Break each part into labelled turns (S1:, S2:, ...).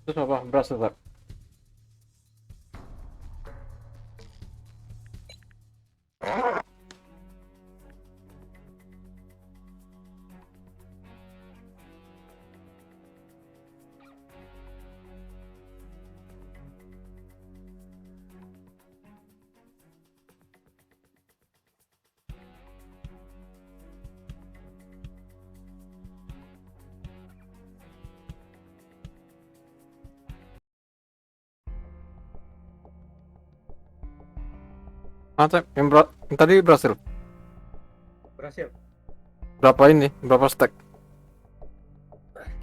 S1: Terus apa? Beras tetap. Mantap, yang tadi berhasil.
S2: Berhasil.
S1: Berapa ini? Berapa stack?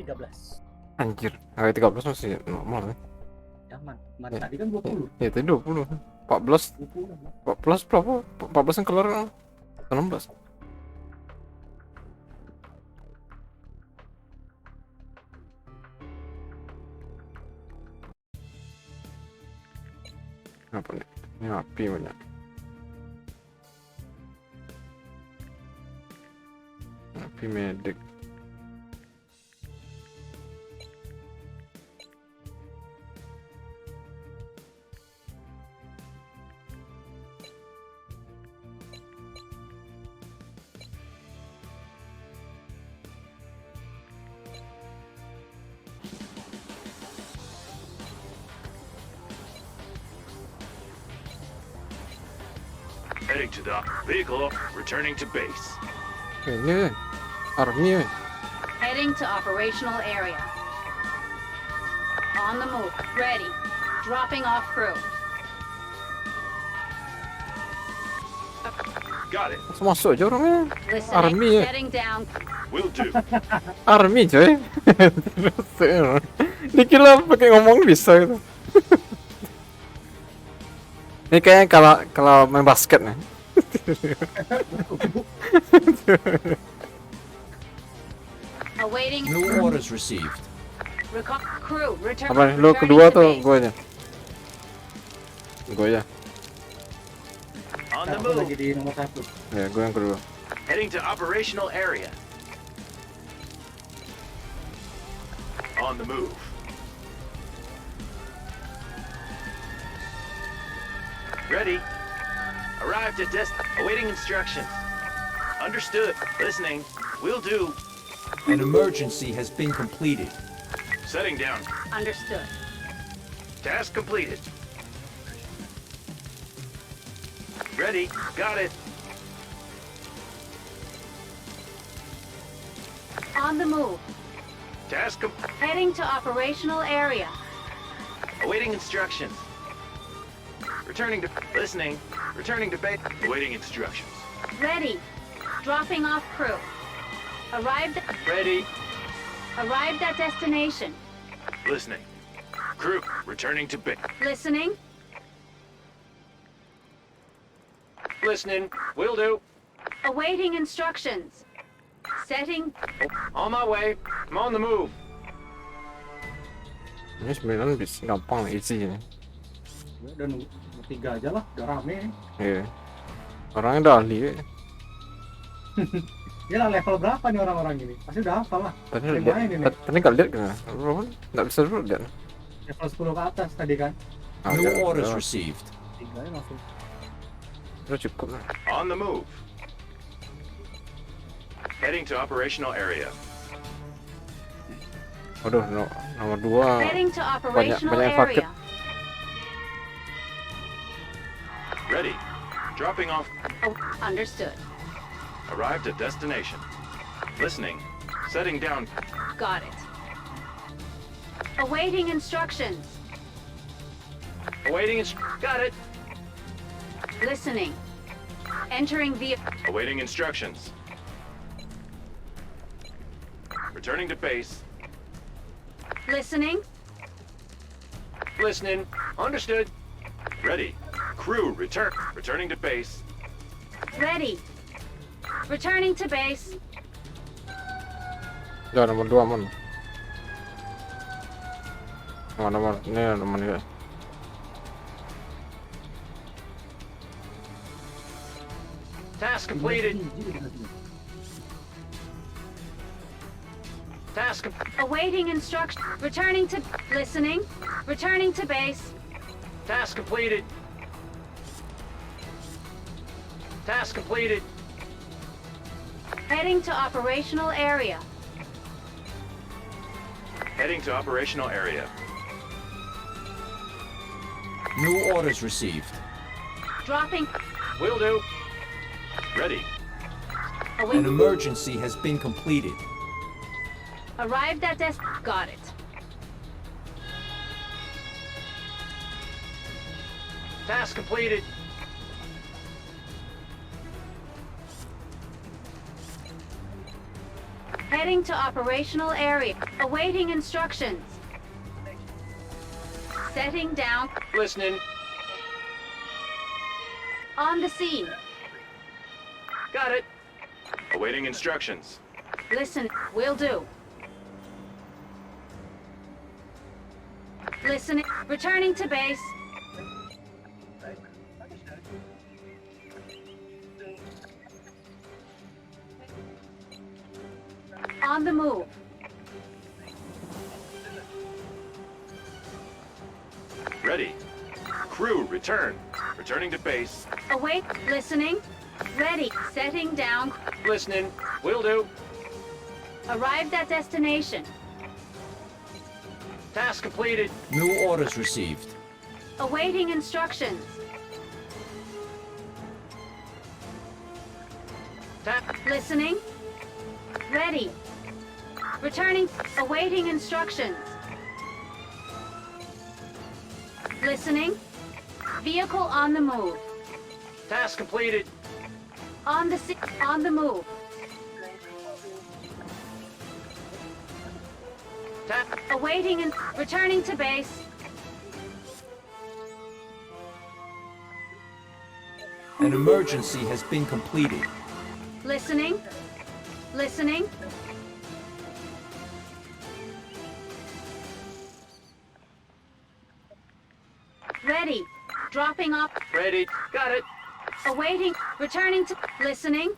S2: 13.
S1: Anjir, harga 13 masih normal ya.
S2: Aman. Tadi kan 20.
S1: Ya, tadi 20. 14,
S2: 20.
S1: 14 berapa? 14 yang keluar 16. Apa nih? Ini api banyak. Api medik.
S3: Heading to the vehicle, returning to base.
S1: Ini army.
S4: Heading to operational area. On the move. Ready. Dropping off crew.
S3: Got it.
S1: Masuk aja orangnya.
S4: Listening.
S1: Army ya.
S4: Setting down.
S3: Will do.
S1: Army coy. Dikira pakai ngomong bisa gitu. Ini kayaknya kalau main basket nih.
S4: Awaiting.
S5: New orders received.
S4: Crew. Return.
S1: Apa nih? Lu kedua
S4: returning to
S1: tuh
S4: base.
S1: gue aja. Gue ya.
S3: On the
S2: Aku lagi
S3: move.
S2: di nomor 1.
S1: Ya, gue yang kedua.
S3: Heading to operational area. On the move. Ready. Arrived at awaiting instructions. Understood. Listening. Will do.
S5: An emergency has been completed.
S3: Setting down.
S4: Understood.
S3: Task completed. Ready. Got it.
S4: On the move.
S3: Task
S4: Heading to operational area.
S3: awaiting instructions. Returning to listening. Returning to base. Awaiting instructions.
S4: Ready. Dropping off crew. Arrived at destination.
S3: Listening. Crew. Returning to base.
S4: Listening.
S3: Listening. Will do.
S4: Awaiting instructions. Setting.
S3: On my way. I'm on the move.
S1: Ini 9 bisa gampang, easy ini.
S2: Udah nunggu 3 aja lah, udah rame.
S1: Iya. Orangnya udah ahli ya.
S2: Ya lah, level berapa nih orang-orang ini? Pasti udah hafal lah.
S1: Tadi
S2: Udah
S1: lihat,
S2: main ini.
S1: tadi nggak lihat kan? Nggak bisa dulu lihat.
S2: Level 10 ke atas tadi kan.
S5: New
S1: ya,
S5: orders
S1: udah.
S5: received.
S2: 3 nya langsung.
S1: Udah cukup lah.
S3: On the move. Heading to operational area.
S1: Waduh, nomor 2
S4: Heading to operational
S1: banyak yang sakit.
S4: area.
S3: Ready. Dropping off.
S4: Oh, understood.
S3: Arrived at destination. Listening. Setting down.
S4: Got it. Awaiting instructions.
S3: Awaiting got it.
S4: Listening. Entering vehicle.
S3: Awaiting instructions. Returning to base.
S4: Listening.
S3: Listening. Understood. Ready. Crew returning to base.
S4: Ready. Returning to base.
S1: Ya nomor 2 mon. Nomor ini nomor 2.
S3: Task completed. Task.
S4: Awaiting instruction. Returning to... Listening. Returning to base.
S3: Task completed. Task completed.
S4: Heading to operational area.
S3: Heading to operational area.
S5: New orders received.
S4: Dropping.
S3: Will do. Ready.
S5: An
S4: Awaiting.
S5: emergency has been completed.
S4: Arrived at desk. Got it.
S3: Task completed.
S4: Heading to operational area. Awaiting instructions. Setting down.
S3: Listening.
S4: On the scene.
S3: Got it. Awaiting instructions.
S4: Listen. Will do. Listening. Returning to base. On the move.
S3: Ready. Crew, return. Returning to base.
S4: Await. Listening. Ready. Setting down.
S3: Listening. Will do.
S4: Arrived at destination.
S3: Task completed.
S5: New orders received.
S4: Awaiting instructions. Listening. Ready. Returning. Awaiting instructions. Listening. Vehicle on the move.
S3: Task completed.
S4: On the move. Awaiting and returning to base.
S5: An emergency has been completed.
S4: Listening. Listening. Ready. Dropping off.
S3: Ready. Got it.
S4: Awaiting. Returning to. Listening.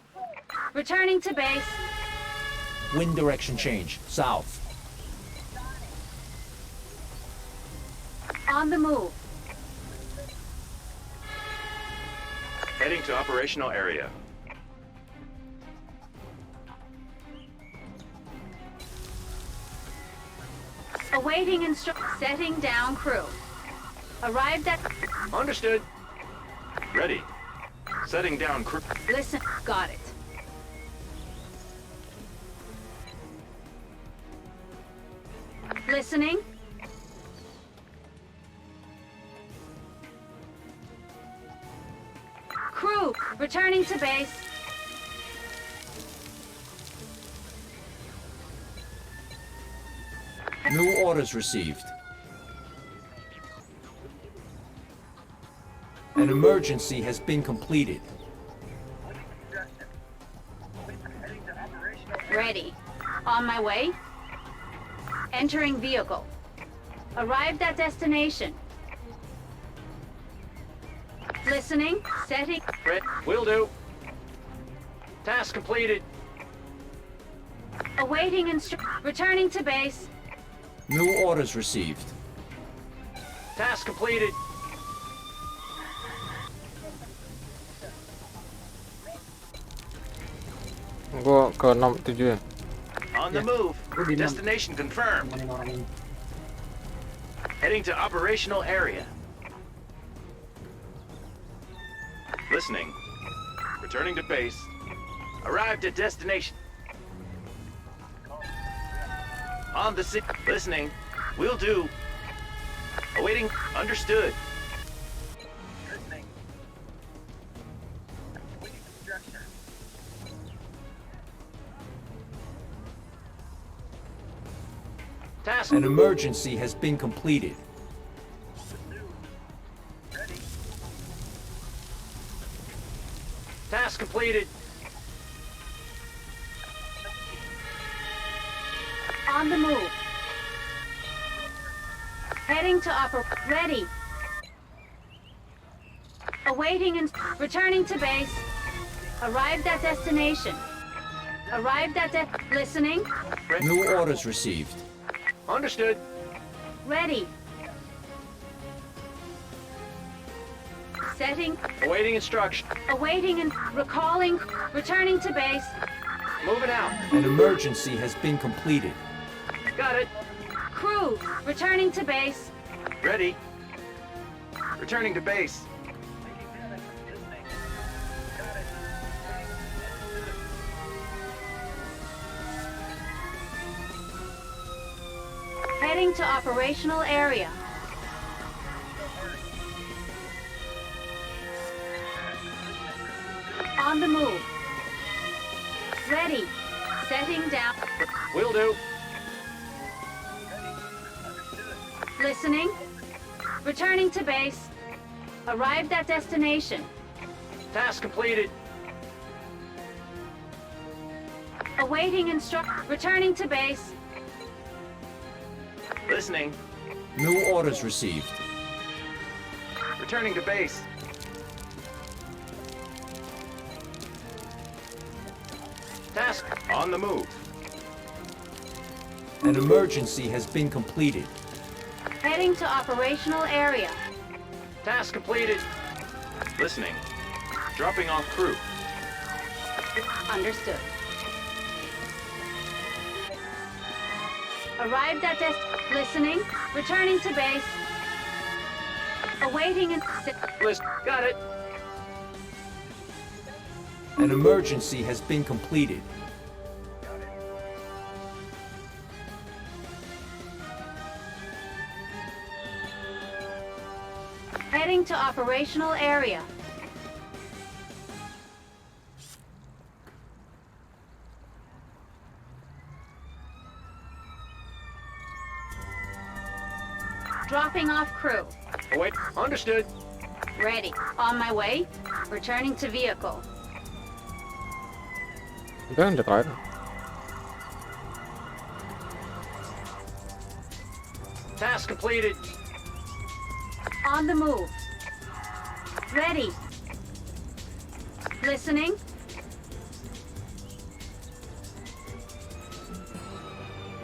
S4: Returning to base.
S5: Wind direction change. South.
S4: On the move.
S3: Heading to operational area.
S4: Awaiting setting down crew. Arrived at.
S3: Understood. Ready. Setting down crew.
S4: Listen. Got it. Listening. Crew, returning to base.
S5: New orders received. An emergency has been completed.
S4: Ready. On my way. Entering vehicle. Arrived at destination. Listening. Setting.
S3: Will do. Task completed.
S4: Awaiting returning to base.
S5: New orders received.
S3: Task completed.
S1: Gua ke 67 ya.
S3: On the
S2: Yeah.
S3: move.
S2: We'll be done.
S3: Destination confirmed.
S2: Ngomongin orang ini.
S3: Heading to operational area. Listening. Returning to base. Arrived at destination. On the listening. Will do. Awaiting. Understood. Task.
S5: An emergency has been completed.
S3: Task completed.
S4: On the move. Heading to ready. Awaiting and returning to base. Arrived at destination. Arrived at listening.
S5: New orders received.
S3: Understood.
S4: Ready. Setting.
S3: Awaiting instruction.
S4: Awaiting and recalling. Returning to base.
S3: Moving out.
S5: An emergency has been completed.
S3: Got it.
S4: Crew. Returning to base.
S3: Ready. Returning to base.
S4: Heading to operational area. On the move. Ready. Setting down.
S3: Will do.
S4: Listening. Returning to base. Arrived at destination.
S3: Task completed.
S4: Awaiting returning to base.
S3: Listening.
S5: New orders received.
S3: Returning to base. Task on the move.
S5: An emergency has been completed.
S4: Heading to operational area.
S3: Task completed. Listening. Dropping off crew.
S4: Understood. Arrived at listening. Returning to base. Awaiting and
S3: List. Got it.
S5: An emergency has been completed.
S4: heading to operational area. Dropping off crew.
S3: Wait, understood.
S4: Ready. On my way. Returning to vehicle.
S1: Udah terakhir.
S3: Task completed.
S4: On the move. Ready. Listening.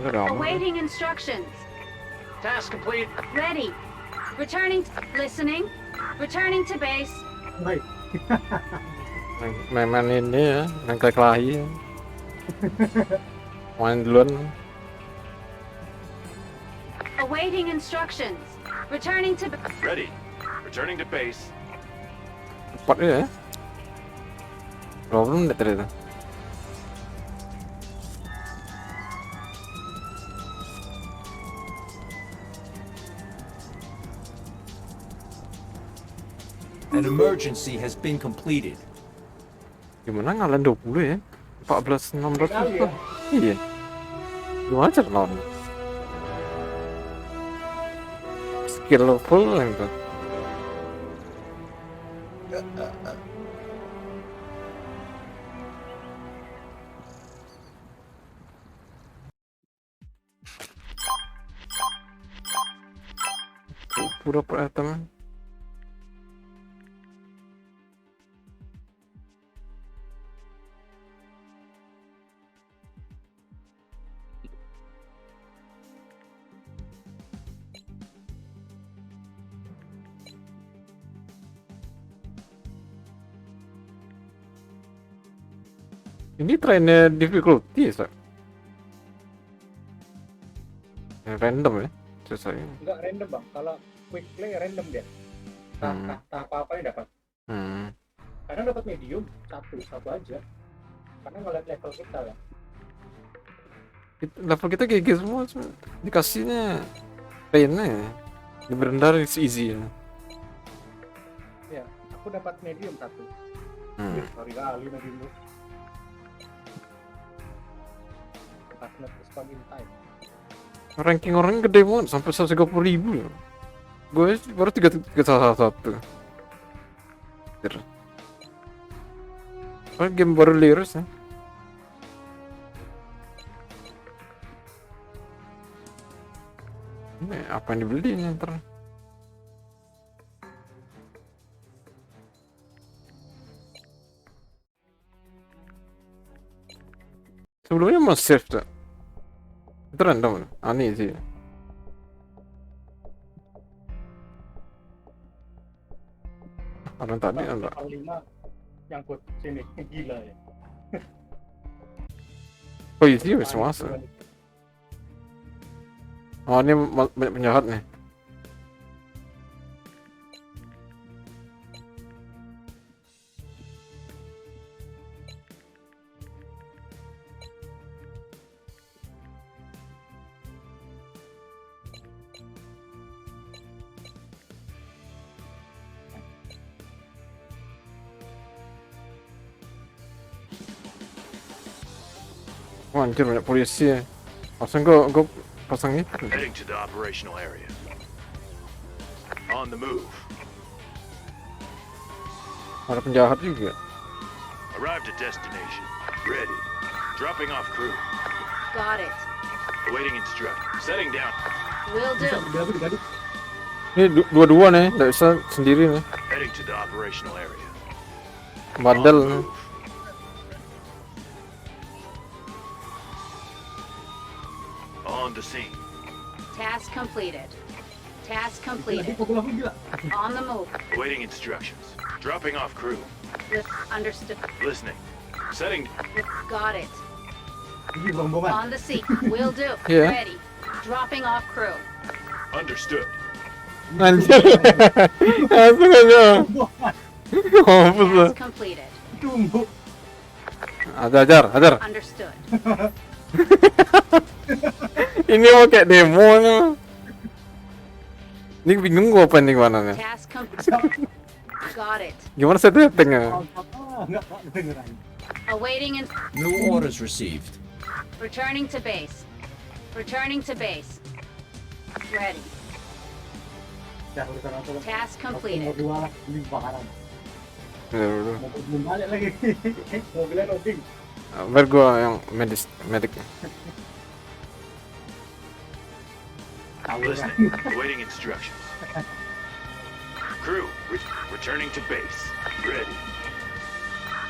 S1: Udah lama.
S4: Awaiting instructions.
S3: Task complete.
S4: Ready. Returning. Listening. Returning to base.
S2: Baik.
S1: Main ini ya, main kelahi ya. Main duluan.
S4: Awaiting instructions. Returning to
S3: Ready. Returning to base.
S1: Cepat ya. Berapa menit tadi itu?
S5: An emergency has been completed.
S1: Gimana ngalahin 20 ya? 14, 16
S2: Kali ya.
S1: Iya. Gimana cara lawan? Skill full gitu. Pura-pura teman. Ini trennya difficulty ya, random ya, selesai.
S2: Enggak random bang, kalau quick play random dia. Tahap apa yang dapat? Kadang dapat medium satu aja. Karena ngeliat level kita lah.
S1: Level kita kayak gitu semua, cuma dikasihnya painnya di berendar easy ya.
S2: Ya, aku dapat medium satu. Sorry kali medium lu. Not respond in time.
S1: Ranking orangnya gede banget, sampai 130.000 ya. Gue baru 331. Soalnya game baru liris ya. Ini apa yang dibeli nih ntar? sebelumnya mau save tuh. Itu random. Aneh sih. Orang tadi enggak.
S2: Level 5 nyangkut sini. Gila ya.
S1: Oh iya, masih masuk. Oh ini banyak penjahat nih. Wah, anjir banyak polisi ya. Langsung gue pasang itu.
S3: Heading to the operational area. On the move.
S1: Ada penjahat juga.
S3: Arrived at destination. Ready. Dropping off crew.
S4: Got it.
S3: Awaiting instruction. Setting down.
S4: Will do.
S2: Digaduk.
S1: Ini dua-dua nih, nggak bisa sendiri nih.
S3: Heading to the operational area. On the
S1: Bandel nih.
S3: move. On the scene.
S4: Task completed. Task completed.
S2: Pukul aku gila.
S4: On the move.
S3: Awaiting instructions. Dropping off crew.
S4: Understood.
S3: Listening. Setting.
S4: Got it.
S2: Ini rombongan.
S4: On the seat. Will do.
S1: Yeah.
S4: Ready. Dropping off crew.
S3: Understood.
S1: Anjir. Langsung aja. Mampus lah.
S4: Task completed.
S2: Tunggu.
S1: Ajar.
S4: Understood.
S1: Ini mau kayak demo nih. Ini bingung gua apa nih mana nih.
S4: Task completed. Got it.
S1: Gimana settingnya?
S2: Enggak dengeran.
S4: Awaiting and
S5: New orders received.
S4: returning to base. Returning to base. Ready.
S2: Ya, urusan aku lah.
S4: Task
S2: Mau
S4: completed.
S2: dua lah, ini baharan.
S1: Udah.
S2: Mau belum balik lagi. Mobilnya loading.
S1: Biar gua yang medik.
S3: Listening. Awaiting instructions. Crew. Returning to base. Ready.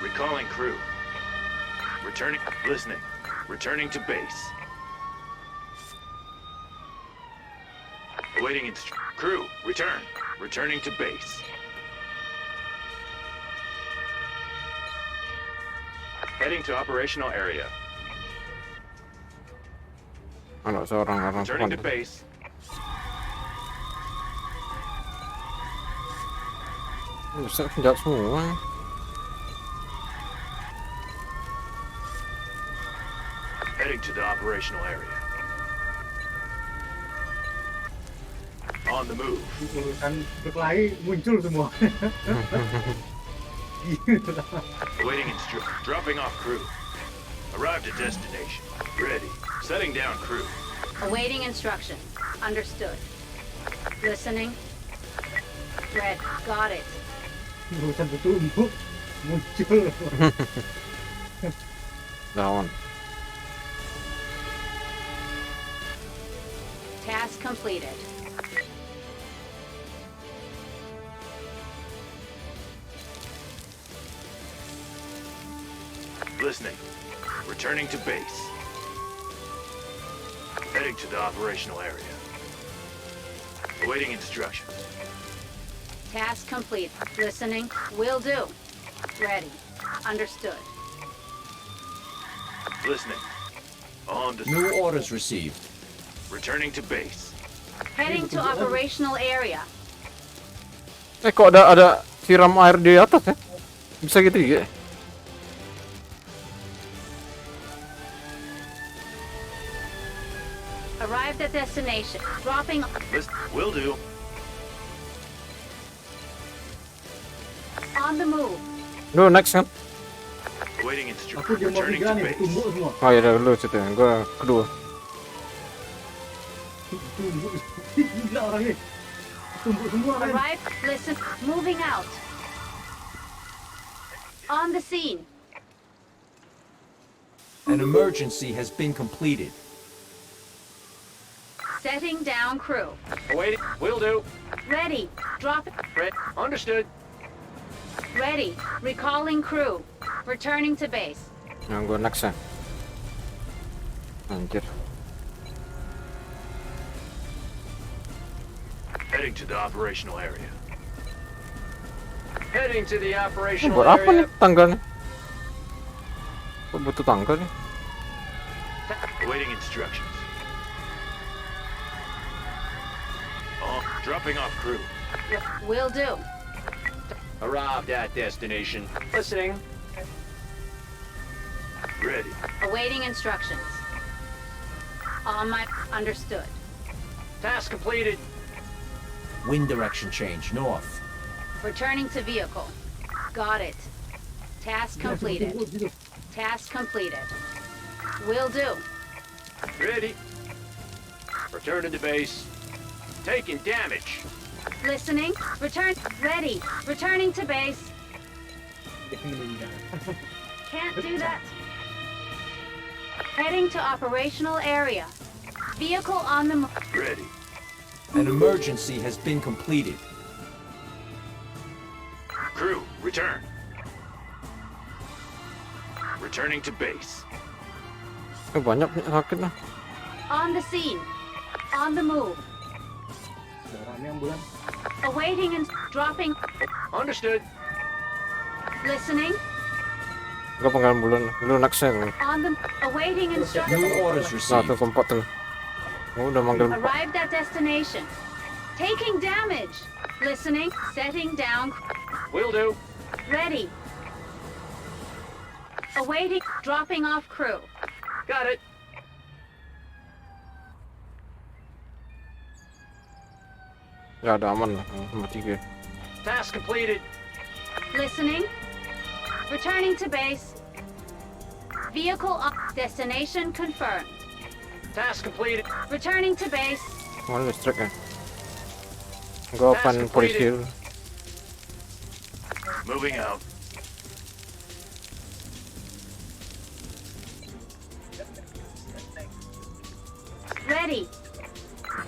S3: Recalling crew. Returning. Listening. Returning to base. Awaiting crew. Return. Returning to base. Heading to operational area.
S1: Ada seorang orang
S3: Returning to
S1: depan.
S3: base.
S1: Bisa penjahat semua.
S3: Heading to the operational area. On the move.
S2: Urusan berkelahi muncul semua. Gila.
S3: Awaiting dropping off crew. Arrived at destination. Ready. Setting down crew.
S4: Awaiting instruction. Understood. Listening. Red. Got it.
S2: Urusan bertumbuh muncul.
S1: Lawan.
S4: Task completed.
S3: Listening. Returning to base. Heading to the operational area. Awaiting instructions.
S4: Task complete. Listening. Will do. Ready. Understood.
S3: Listening. On to
S5: New orders received.
S3: returning to base.
S4: Heading to operational area.
S1: Kok ada siram air di atas ya? Bisa gitu ya?
S4: Arrived at destination. Dropping.
S3: Will do.
S4: On the move.
S1: Lu next kan?
S3: Awaiting
S2: Aku dia mau
S3: returning
S2: tiga
S3: to
S2: nih,
S3: base.
S2: tumbuk semua.
S1: Oh iya lu situ ya, gua kedua.
S2: Tumbuk. Gila orangnya. Tumbuk semua kan.
S4: Arrived. Listen. Moving out. On the scene.
S5: An emergency has been completed.
S4: Setting down crew.
S3: Awaiting. Will do.
S4: Ready. Drop.
S3: Understood.
S4: Ready. Recalling crew. Returning to base.
S1: Yang gua next ya. Anjir.
S3: Heading to the operational area.
S5: Heading to the operational
S1: Buat apa nih tangga nih? Kok butuh tangga nih?
S3: Awaiting instructions. Oh, dropping off crew.
S4: Will do.
S5: Arrived at destination. Listening.
S3: Ready.
S4: Awaiting instructions. On my... Understood.
S5: Task completed. Wind direction change north.
S4: Returning to vehicle. Got it. Task completed. Task completed. Will do.
S3: Ready.
S5: Returning to base. Taking damage.
S4: Listening. Return. Ready. Returning to base. Can't do that. Heading to operational area. Vehicle on the move.
S3: Ready.
S5: An emergency has been completed.
S3: Crew, return. Returning to base.
S1: Banyak nih sakit lah.
S4: On the scene. On the move.
S2: Rame ambulan.
S4: Awaiting and dropping.
S5: Understood.
S4: Listening.
S1: Gak penggalan bulan. Lu naksel.
S4: On the awaiting instructions.
S5: New orders
S1: Nah, tuh
S5: received.
S1: keempat tuh. Oh, udah manggil.
S4: Arrived at destination. Taking damage. Listening. Setting down.
S5: Will do.
S4: Ready. Awaiting. Dropping off crew.
S5: Got it.
S1: Ya udah aman lah. Nomor 3.
S5: Task completed.
S4: Listening. Returning to base. Vehicle on destination confirmed.
S5: Task completed.
S4: Returning to base.
S1: Mana listrik ya? Gua akan polisi.
S3: Moving out.
S4: Ready.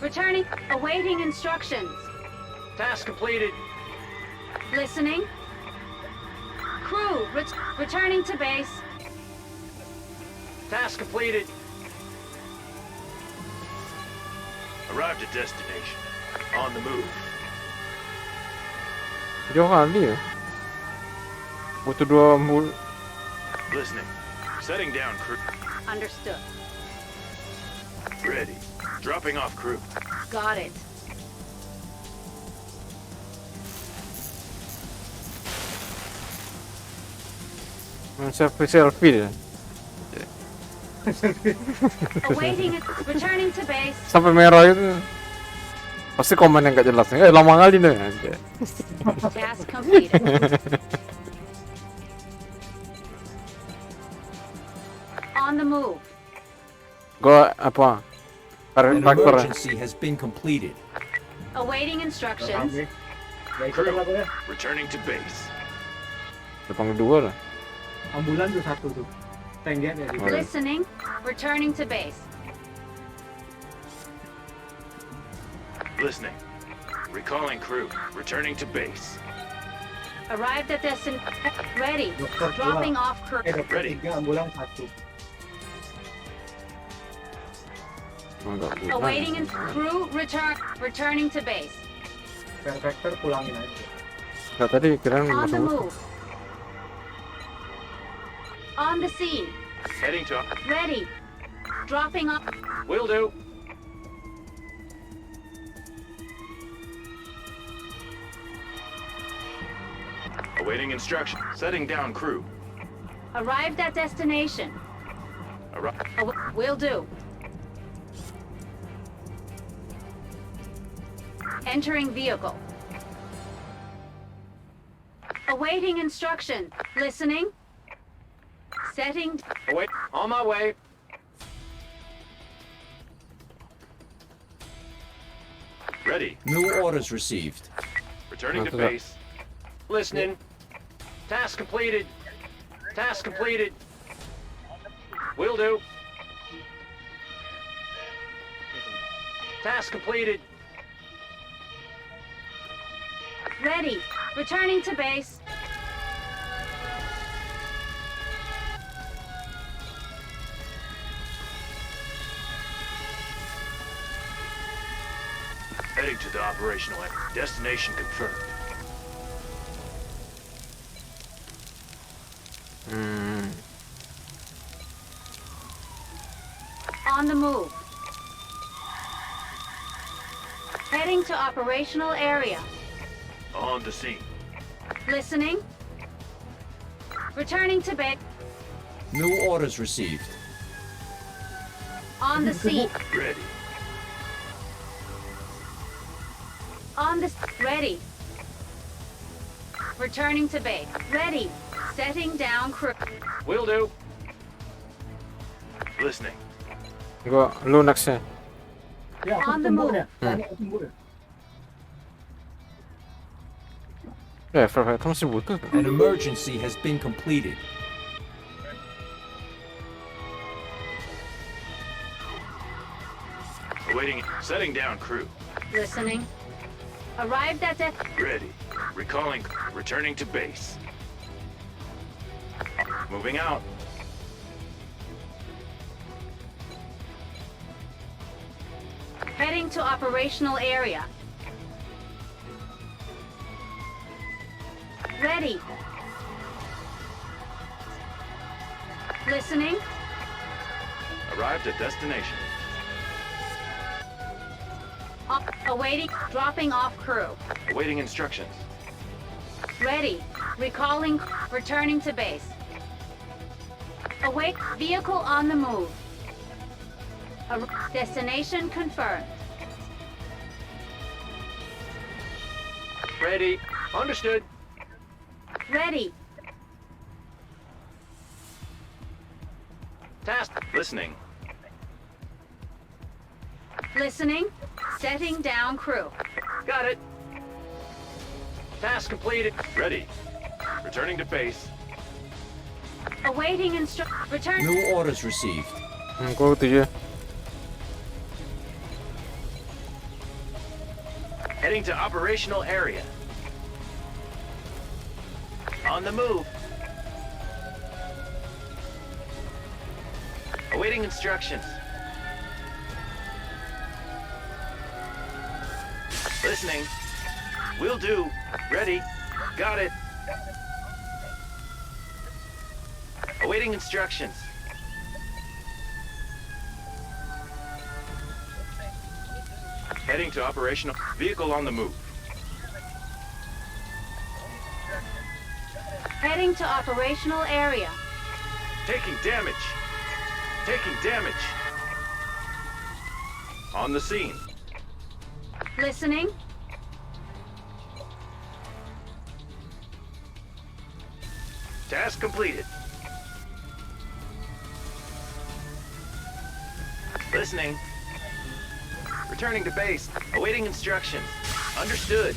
S4: Returning. Awaiting instructions.
S5: Task completed.
S4: Listening. Crew. Returning to base.
S5: Task completed.
S3: Arrived at destination. On the move.
S1: Jauh kali ya. Butuh 2 mul.
S3: Listening. Setting down crew.
S4: Understood.
S3: Ready. Dropping off crew.
S4: Got it.
S1: Selfie deh.
S4: Awaiting it. Returning to base.
S1: Sampai merah itu. Pasti komen yang gak jelas nih. Lama kali nih. Anjir.
S4: Task completed. On the move.
S1: Gua apa?
S5: An
S1: Traktor.
S5: emergency has been completed.
S4: Awaiting instructions.
S2: Rame. Gak ikut
S3: Crew,
S2: lah gue.
S3: returning to base.
S1: Depan kedua lah.
S2: Ambulan tuh satu tuh. Tank dia
S1: Oh.
S4: Listening. Returning to base.
S3: Listening. Recalling crew. Returning to base.
S4: Arrived at destination. Ready.
S2: Dokter
S4: Dropping
S2: dua.
S4: off crew.
S2: Dokter
S3: Ready.
S2: 3, ambulan 1.
S1: Enggak.
S4: Awaiting and crew returning to base.
S2: Perfector pulangin aja.
S1: Enggak tadi kirain
S4: On the
S1: masuk.
S4: move. On the scene.
S3: Heading to.
S4: Ready. Dropping off.
S5: Will do.
S3: Awaiting instruction. Setting down crew.
S4: Arrived at destination. Will do. Entering vehicle. Awaiting instruction. Listening. Setting.
S5: Wait, on my way.
S3: Ready.
S5: New orders received.
S3: Returning to
S1: After that.
S3: base.
S5: Listening. Task completed. Task completed. Will do. Task completed.
S4: Ready. Returning to base.
S3: Heading to the operational area. Destination confirmed.
S4: On the move. Heading to operational area.
S3: On the scene.
S4: Listening. Returning to base.
S5: New orders received.
S4: On the scene.
S3: Ready.
S4: On the ready. Returning to base. Ready. Setting down crew.
S5: Will do.
S3: Listening.
S1: Gua lunaknya.
S2: Ya, aku
S4: On the
S2: tunggu
S4: move.
S2: ya. Aku tunggu ya.
S1: Ya, Firefighter masih butuh tuh.
S5: An emergency has been completed.
S3: Awaiting. Setting down crew.
S4: Listening. Arrived at the
S3: Ready. Recalling. Returning to base. Moving out.
S4: heading to operational area. Ready. Listening.
S3: Arrived at destination.
S4: Awaiting. Dropping off crew.
S3: Awaiting instructions.
S4: Ready. Recalling. Returning to base. Await. Vehicle on the move. Destination confirmed.
S5: Ready. Understood.
S4: Ready.
S5: Task.
S3: Listening.
S4: Listening. Setting down crew.
S5: Got it. Task completed.
S3: Ready. Returning to base.
S4: Awaiting return.
S5: New orders received.
S1: Gua tujuh.
S3: Heading to operational area. On the move. Awaiting instructions. Listening. Will do. Ready. Got it. Awaiting instructions. Heading to operational. Vehicle on the move.
S4: Heading to operational area.
S3: Taking damage. Taking damage. On the scene.
S4: Listening.
S3: Task completed. Listening. Returning to base. Awaiting instructions. Understood.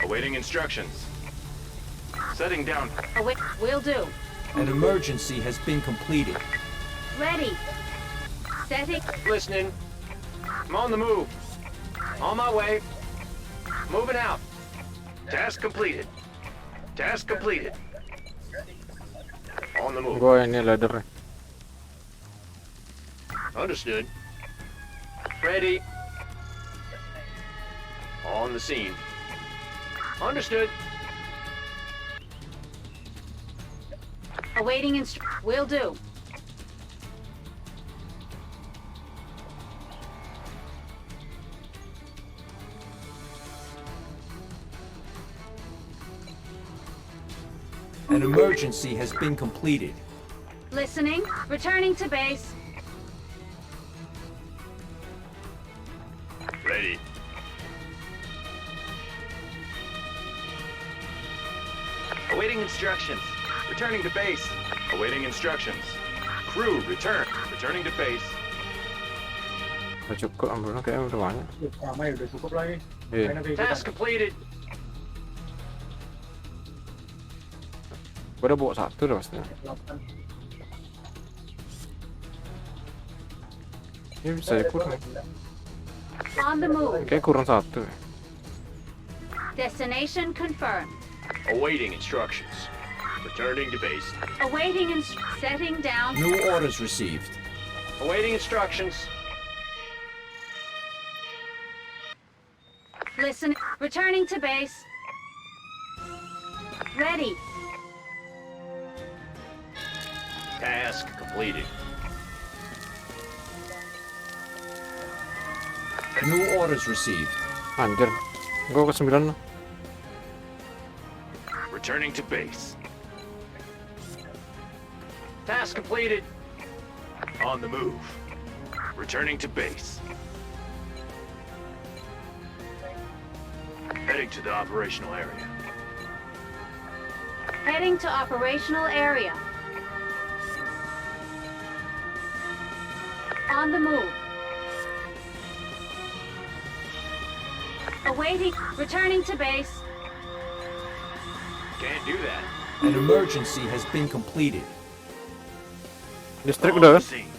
S3: Awaiting instructions. Setting down.
S4: Await. Will do.
S5: An emergency has been completed.
S4: Ready. Setting.
S5: Listening. I'm on the move. On my way. Moving out.
S3: Task completed. Task completed. On the move.
S1: Gua ini ladder.
S3: Understood.
S5: Ready.
S3: On the scene.
S5: Understood.
S4: Awaiting will do.
S5: An emergency has been completed.
S4: Listening. Returning to base.
S3: Ready. Awaiting instructions. Returning to base. Awaiting instructions. Crew, return. Returning to base.
S1: Udah cukup ambilnya kayaknya udah banyak.
S2: Lama ya, udah cukup lagi.
S1: Iya.
S2: Main apa
S5: Task completed.
S1: Gua udah bawa satu dah pastinya. Ini bisa kurang.
S4: On the move.
S1: Kayak kurang satu.
S4: Destination confirmed.
S3: Awaiting instructions. Returning to base.
S4: Awaiting setting down.
S5: New orders received. Awaiting instructions.
S4: Listen. Returning to base. Ready.
S3: Task completed.
S6: New orders received.
S1: Anjir. Gua ke 9 lah.
S3: Returning to base.
S5: Task completed.
S3: On the move. Returning to base. Heading to the operational area.
S4: Heading to operational area. On the move. Awaiting. Returning to base.
S3: Can't do that.
S6: An emergency has been completed.
S1: Listrik
S3: On
S1: udah
S3: the
S1: kan?
S3: scene.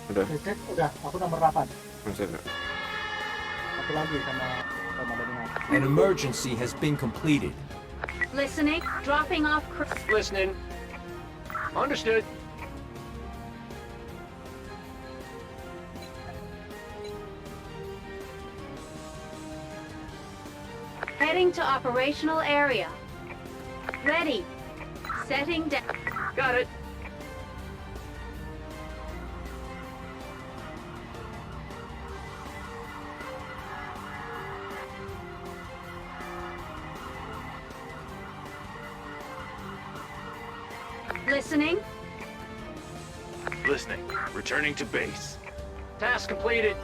S1: Udah.
S2: Listrik udah, aku nomor 8.
S1: Masih ada.
S2: Satu lagi sama dengan.
S6: An emergency has been completed.
S4: Listening. Dropping off crew.
S5: Listening. Understood.
S4: Heading to operational area. Ready. Setting down.
S5: Got it.
S4: Listening.
S3: Listening. Returning to base.
S5: Task completed.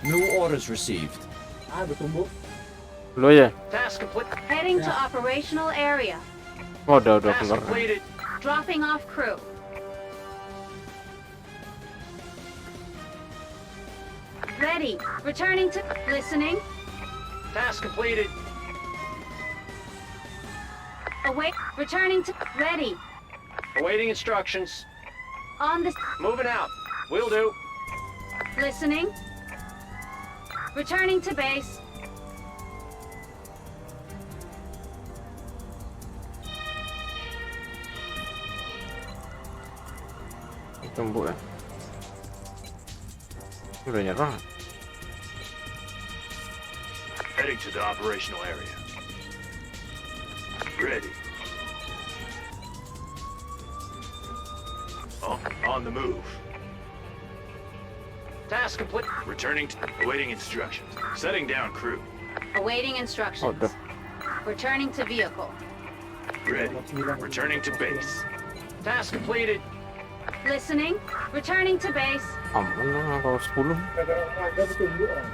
S6: New orders received.
S2: Bertumbuh.
S1: Lu ya?
S5: Task complete.
S4: Heading to operational area.
S1: Oh, udah
S5: Task
S1: keluar.
S5: completed.
S4: Dropping off crew. Ready. Returning to. Listening.
S5: Task completed.
S4: Await. Returning to. Ready.
S5: Awaiting instructions.
S4: On the.
S5: Moving out. Will do.
S4: Listening. Returning to base.
S1: Tunggu ya. Udah nyerah.
S3: Heading to the operational area. Ready. On the move.
S5: Task complete.
S3: Returning to awaiting instructions. Setting down crew.
S4: Awaiting
S1: Oh,
S4: instructions.
S1: udah.
S4: Returning to vehicle.
S3: Ready. Returning to base.
S5: Task completed.
S4: Listening. Returning to base.
S1: Aman lah kalau 10.
S2: Ada bertumbuh orang.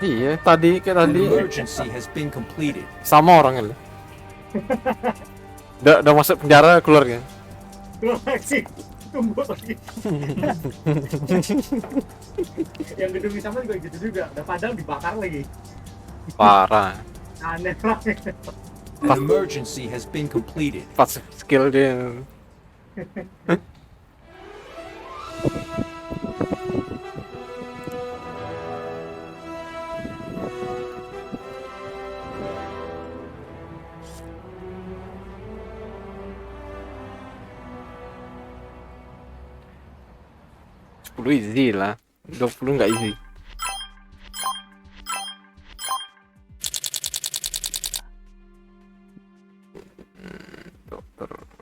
S1: Iya, kayak
S6: An
S1: tadi
S6: emergency has been completed.
S1: sama orangnya. Udah masuk penjara keluarnya.
S2: Belum lagi. Tumbuh lagi. Yang gedung di sana juga gitu juga. Udah padahal dibakar lagi.
S1: Parah.
S2: Aneh banget.
S6: An emergency has been completed.
S1: Pas skill dia. Easy lah, 20 nggak easy.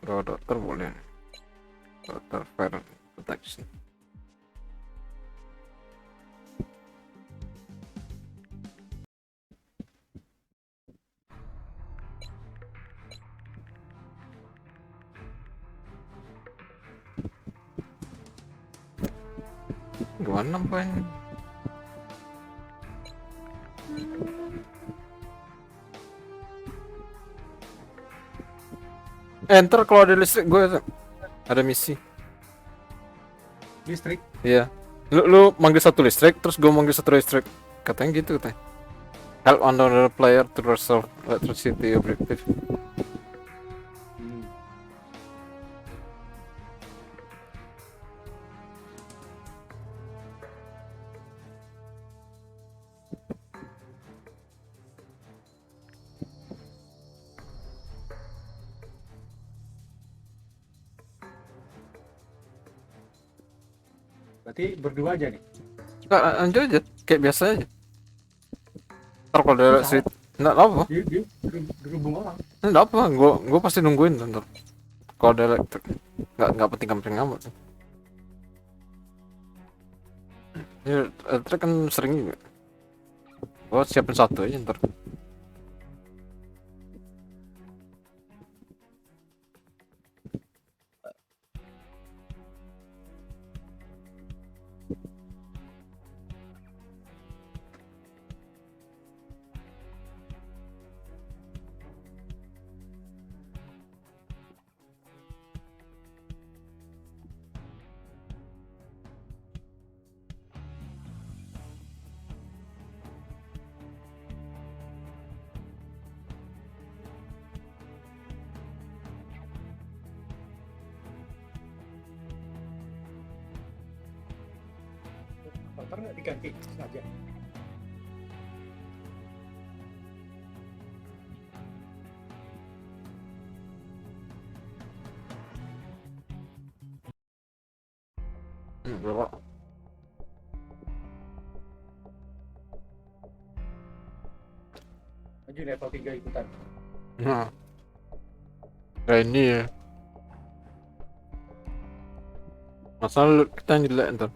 S1: Dokter boleh. Dokter fair protection. Dua 26 poin. Enter kalau ada listrik gue ada misi.
S2: Listrik.
S1: Iya. Lu manggil satu listrik terus gue manggil satu listrik. Katanya gitu katanya. Help another player to resolve electricity objective.
S2: Berarti berdua aja nih.
S1: Nggak, lanjut aja kayak biasa aja. Ntar kalau ada street nggak apa,
S2: Di gerubung orang.
S1: nggak apa, gua pasti nungguin ntar. Kalau ada elektrik nggak penting amat. Ya, elektrik kan sering juga. Gua siapin satu aja ntar.
S2: Ntar nggak diganti sengaja.
S1: Berapa?
S2: Maju level 3 ikutan.
S1: Nah, kayak ini ya. Masalah kita yang jelek ntar.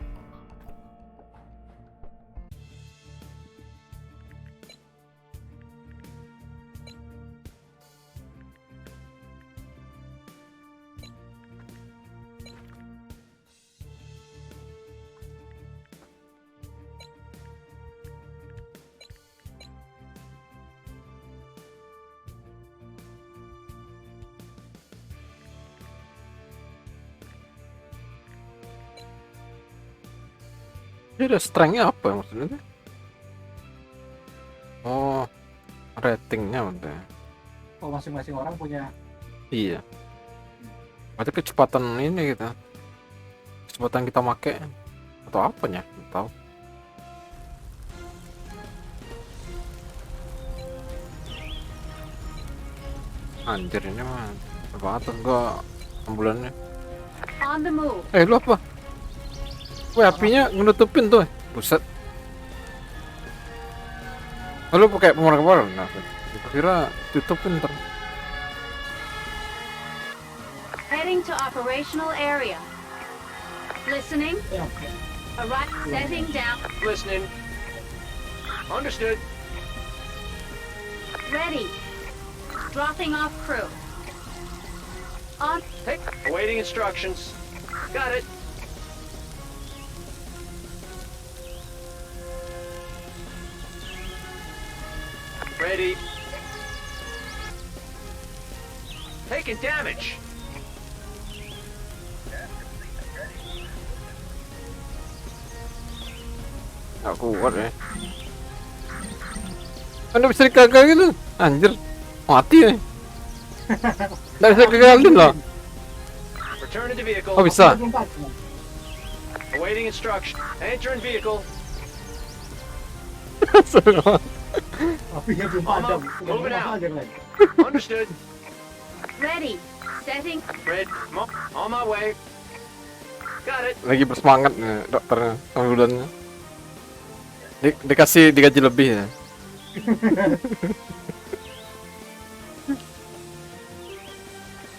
S1: Ini ada strength-nya apa ya maksudnya? Oh, ratingnya udah.
S2: Oh, masing-masing orang punya.
S1: Iya. Berarti kecepatan ini gitu. Kecepatan kita make atau apanya? Nggak tahu. Anjir ini mah banget gua ambulannya.
S4: On the move.
S1: Lu apa? Wah, apinya nutupin tuh. Buset. Lu pakai pemadam kebakaran? Nah, gua kira tutupin ntar.
S4: Heading to operational area. Listening. Arrive. Setting down.
S5: Listening. Understood.
S4: Ready. Dropping off crew. On.
S5: Hey, awaiting instructions. Got it. Ready. Taking damage.
S1: Nggak kuat ya. Anda bisa dikagal gitu? Anjir, mati ya. Nggak bisa digagalin loh.
S5: Return to the vehicle.
S1: Oh bisa.
S5: Awaiting instruction. Enter in vehicle.
S2: Apinya belum padam.
S5: Moving out.
S2: Lagi.
S5: Understood.
S4: Ready. Setting.
S5: Red. On my way. Got it.
S1: Lagi bersemangat nih dokternya, ambulannya. Dikasih digaji lebih ya.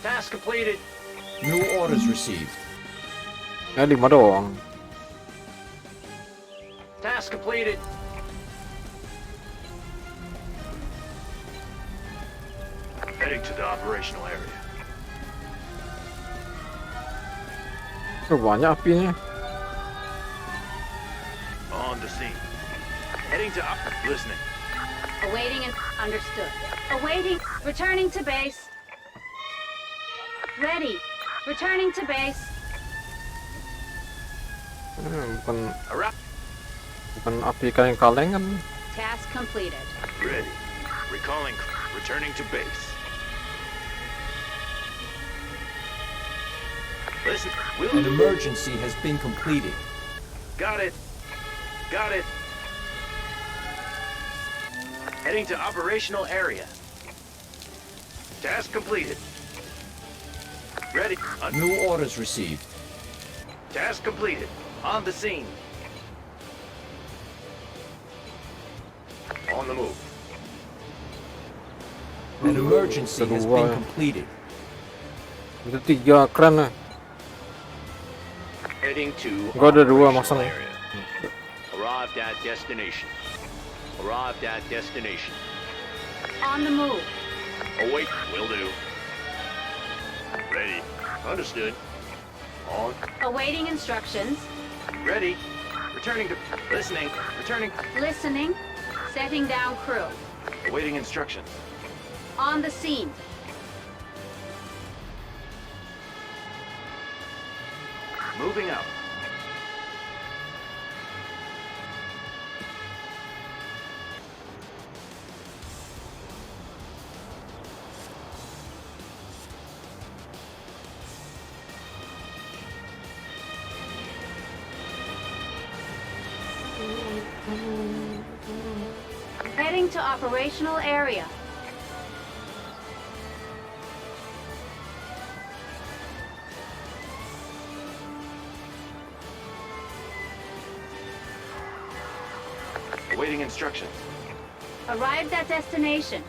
S5: Task completed.
S6: New orders received.
S1: Ya 5 doang.
S5: Task completed. Heading to the operational area.
S1: Banyak apinya.
S3: On the scene.
S5: Heading to listening.
S4: Awaiting and understood. Awaiting. Returning to base. Ready. Returning to base.
S1: Bukan api kaleng-kaleng kan.
S4: Task completed.
S3: Ready. Recalling. Returning to base. Listen.
S6: An emergency has been completed.
S5: Got it. Got it. Heading to operational area. Task completed. Ready.
S6: New orders received.
S5: Task completed.
S3: On the scene. On the move.
S6: An emergency has been completed.
S1: Itu 3 keren lah.
S3: Heading to
S1: Gua ada 2
S3: operational
S1: masalah.
S3: area. Arrived at destination. Arrived at destination.
S4: On the move.
S3: Await. Will do. Ready. Understood. On.
S4: Awaiting instructions.
S3: Ready. Returning to. Listening. Returning.
S4: Listening. Setting down crew.
S3: Awaiting instructions.
S4: On the scene.
S3: Moving out.
S4: Heading to operational area.
S3: Awaiting instructions.
S4: Arrived at destination.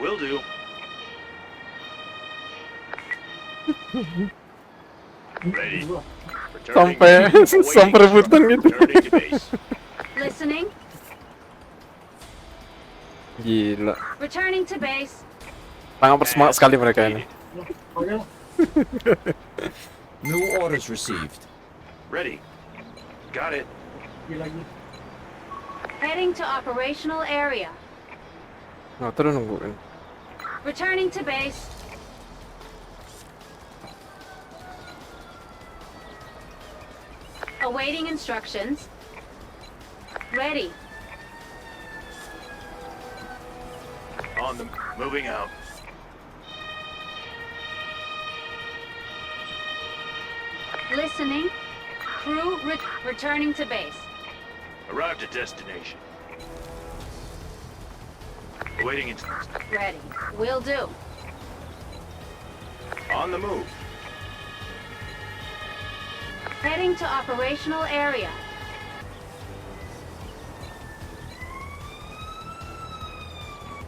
S3: Will do. Ready. Returning.
S1: Sampai rebutan gitu.
S3: Returning to base.
S4: Listening.
S1: Gila.
S4: Returning to base.
S1: Sangat bersemangat sekali mereka ini.
S6: New orders received.
S3: Ready. Got it.
S4: Heading to operational area.
S1: Nah, terus nungguin.
S4: Returning to base. Awaiting instructions. Ready.
S3: On the. Moving out.
S4: Listening. Crew returning to base.
S3: Arrived at destination. Awaiting instructions.
S4: Ready. Will do.
S3: On the move.
S4: Heading to operational area.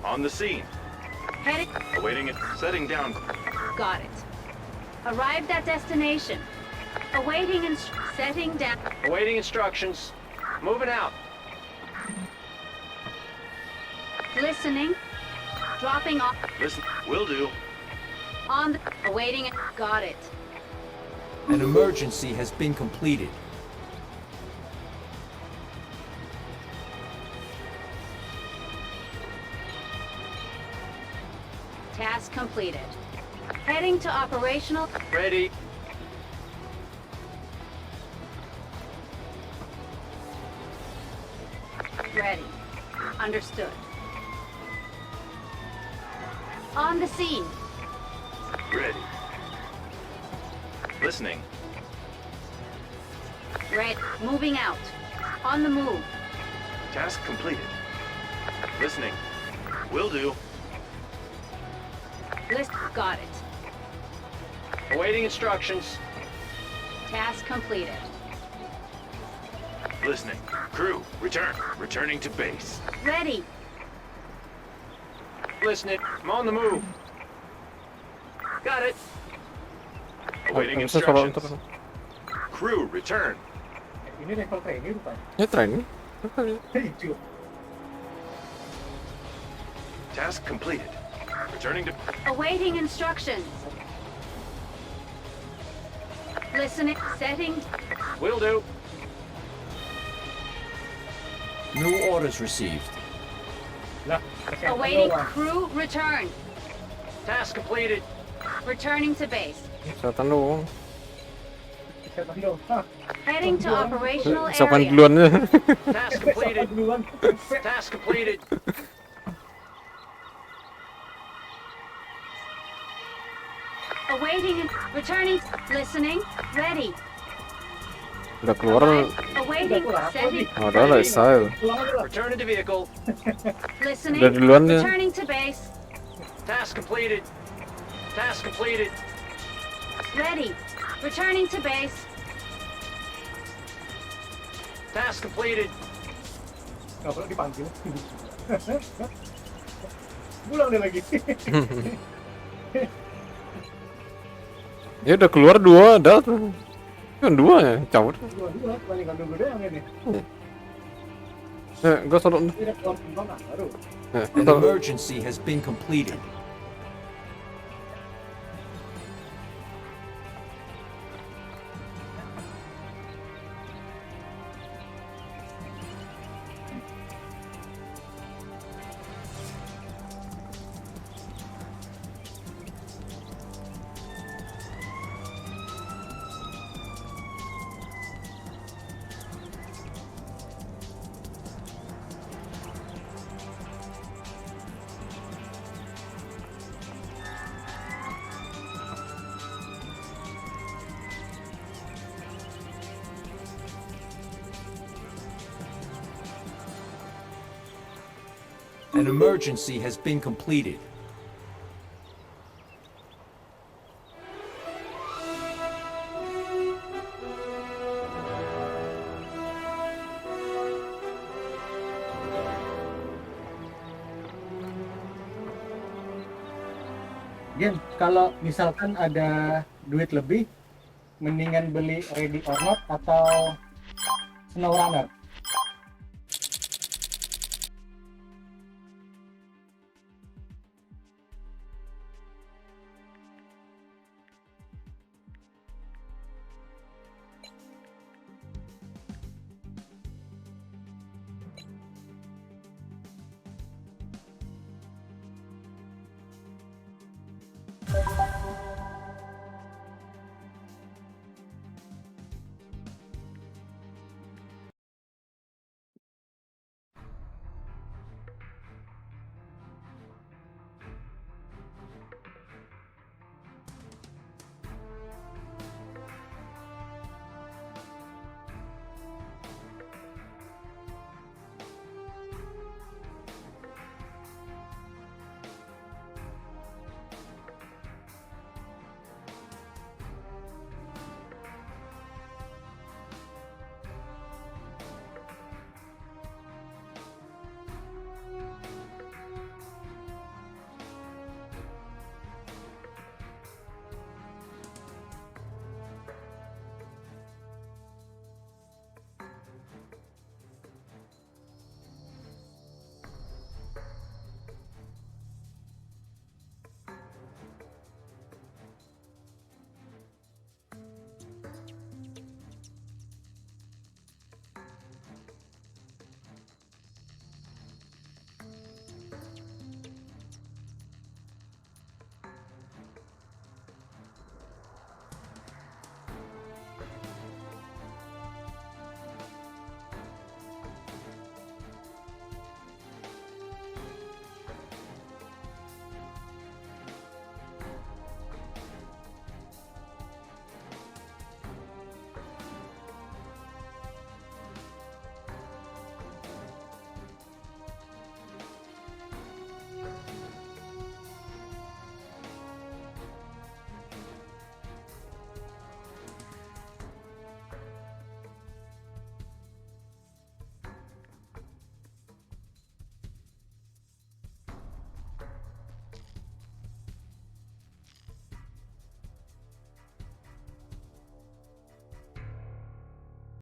S3: On the scene.
S4: Heading.
S3: Awaiting it. Setting down.
S4: Got it. Arrived at destination. Awaiting setting down.
S5: Awaiting instructions. Moving out.
S4: Listening. Dropping off.
S3: Listen. Will do.
S4: On the. Awaiting. Got it.
S6: An emergency has been completed.
S4: Task completed. Heading to operational.
S5: Ready.
S4: Ready. Understood. On the scene.
S3: Ready. Listening.
S4: Red. Moving out. On the move.
S3: Task completed. Listening. Will do.
S4: List. Got it.
S5: Awaiting instructions.
S4: Task completed.
S3: Listening. Crew, return. Returning to base.
S4: Ready.
S5: Listening. I'm on the move. Got it.
S3: Awaiting
S1: Bisa kalau
S3: instructions. Crew, return.
S2: Ini level training bukan?
S1: Ya training.
S2: Hijau.
S3: Task completed. Returning to.
S4: Awaiting instructions. Listening. Setting.
S5: Will do.
S6: New orders received.
S2: Lah, kesehatan
S4: Awaiting
S2: doang.
S4: crew return.
S5: Task completed.
S4: Returning to base.
S1: Kesehatan doang.
S2: Kesehatan doang. Hah,
S4: Heading to operational
S1: Siapa yang
S4: area.
S1: duluan ya?
S5: Task
S2: kesehatan
S5: completed.
S2: duluan.
S5: Task completed.
S4: Awaiting. Returning. Listening. Ready.
S1: Udah keluar.
S4: Awaiting. Setting.
S1: Oh, udah lah, saya.
S2: Pulang aja lah.
S5: Return to vehicle.
S4: Listening.
S1: Udah duluan ya.
S4: Returning to base.
S5: Task completed. Task completed.
S4: Ready. Returning to base.
S5: Task completed.
S2: Nggak perlu dipanggil. Pulang deh lagi.
S1: Ya udah keluar 2 ada tuh. Kan 2 ya, cabut.
S2: Dua, paling ngambil gue doang ini.
S1: Gua solo.
S2: Tidak keluar timbang kan baru.
S6: An emergency has been completed. An emergency has been completed.
S2: Gen, kalau misalkan ada duit lebih, mendingan beli ready or not atau snow runner?